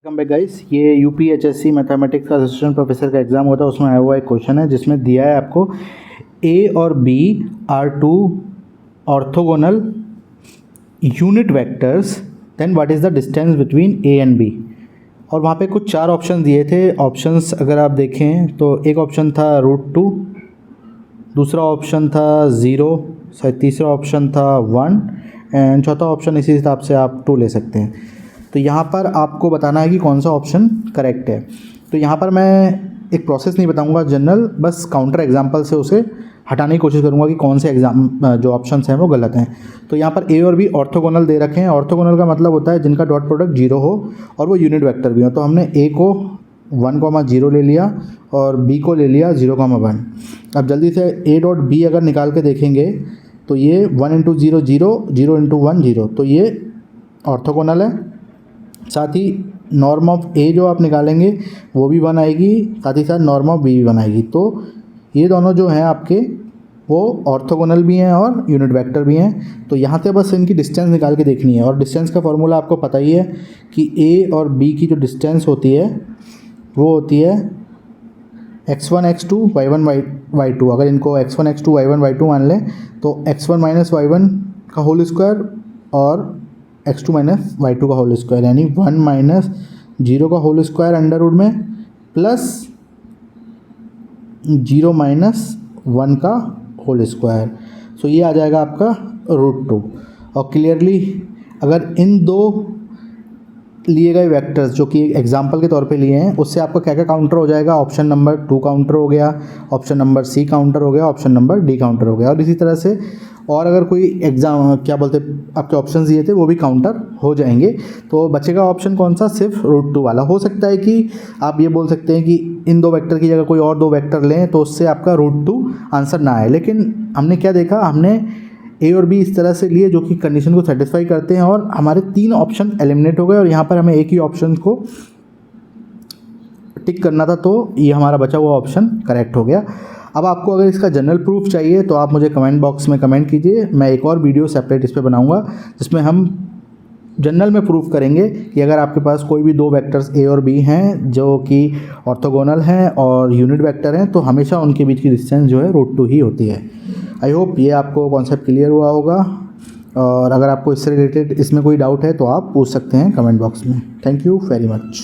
Welcome back guys. ये UPHSC mathematics का assistant professor का एग्ज़ाम होता है, उसमें आया हुआ एक क्वेश्चन है जिसमें दिया है आपको ए और B are two orthogonal unit vectors, then what is the distance between A and B. और वहाँ पे कुछ 4 ऑप्शन दिए थे। ऑप्शंस अगर आप देखें तो एक ऑप्शन था √2, दूसरा ऑप्शन था 0, तीसरा ऑप्शन था 1 एंड चौथा ऑप्शन इसी हिसाब से आप 2 ले सकते हैं। तो यहाँ पर आपको बताना है कि कौन सा ऑप्शन करेक्ट है। तो यहाँ पर मैं एक प्रोसेस नहीं बताऊँगा जनरल, बस काउंटर एग्जांपल से उसे हटाने की कोशिश करूँगा कि कौन से जो ऑप्शंस हैं वो गलत हैं। तो यहाँ पर ए और बी ऑर्थोगोनल दे रखे हैं। ऑर्थोगोनल का मतलब होता है जिनका डॉट प्रोडक्ट 0 हो और वो यूनिट वेक्टर भी हो। तो हमने ए को 1,0 ले लिया और बी को ले लिया 0,1। अब जल्दी से ए डॉट बी अगर निकाल के देखेंगे तो ये 1 × 0 0, 0 × 1 0, तो ये ऑर्थोगोनल है। साथ ही नॉर्म ऑफ ए जो आप निकालेंगे वो भी 1 आएगी, साथ ही साथ नॉर्म ऑफ बी भी 1 आएगी। तो ये दोनों जो हैं आपके वो ऑर्थोगोनल भी हैं और यूनिट वेक्टर भी हैं। तो यहाँ से बस इनकी डिस्टेंस निकाल के देखनी है और डिस्टेंस का फॉर्मूला आपको पता ही है कि ए और बी की जो डिस्टेंस होती है वो होती है x1 x2 y1 y2। अगर इनको x1 x2 y1 y2 मान लें तो x1 - y1 का होल स्क्वायर और x2 - y2 का होल स्क्वायर, यानी 1 - 0 का होल स्क्वायर अंडर रूट में प्लस 0 - 1 का होल स्क्वायर। सो ये आ जाएगा आपका √2। और क्लियरली अगर इन दो लिए गए वेक्टर्स जो कि एग्जांपल के तौर पे लिए हैं उससे आपका क्या क्या काउंटर हो जाएगा, ऑप्शन नंबर 2 काउंटर हो गया, ऑप्शन नंबर सी काउंटर हो गया, ऑप्शन नंबर डी काउंटर हो गया। और इसी तरह से और अगर कोई एग्जाम क्या बोलते आपके ऑप्शन दिए थे वो भी काउंटर हो जाएंगे। तो बचेगा ऑप्शन कौन सा, सिर्फ √2 वाला। हो सकता है कि आप ये बोल सकते हैं कि इन 2 वेक्टर की जगह कोई और 2 वेक्टर लें तो उससे आपका √2 आंसर ना आए, लेकिन हमने क्या देखा, हमने ए और बी इस तरह से लिए जो कि कंडीशन को सेटिस्फाई करते हैं और हमारे 3 ऑप्शन एलिमिनेट हो गए और यहाँ पर हमें एक ही ऑप्शन को टिक करना था, तो ये हमारा बचा हुआ ऑप्शन करेक्ट हो गया। अब आपको अगर इसका जनरल प्रूफ चाहिए तो आप मुझे कमेंट बॉक्स में कमेंट कीजिए, मैं एक और वीडियो सेपरेट इस पर बनाऊँगा जिसमें हम जनरल में प्रूफ करेंगे कि अगर आपके पास कोई भी 2 वेक्टर्स ए और बी हैं जो कि ऑर्थोगोनल हैं और यूनिट वेक्टर हैं तो हमेशा उनके बीच की डिस्टेंस जो है √2 ही होती है। आई होप ये आपको कॉन्सेप्ट क्लियर हुआ होगा और अगर आपको इससे रिलेटेड इसमें कोई डाउट है तो आप पूछ सकते हैं कमेंट बॉक्स में। Thank you very much.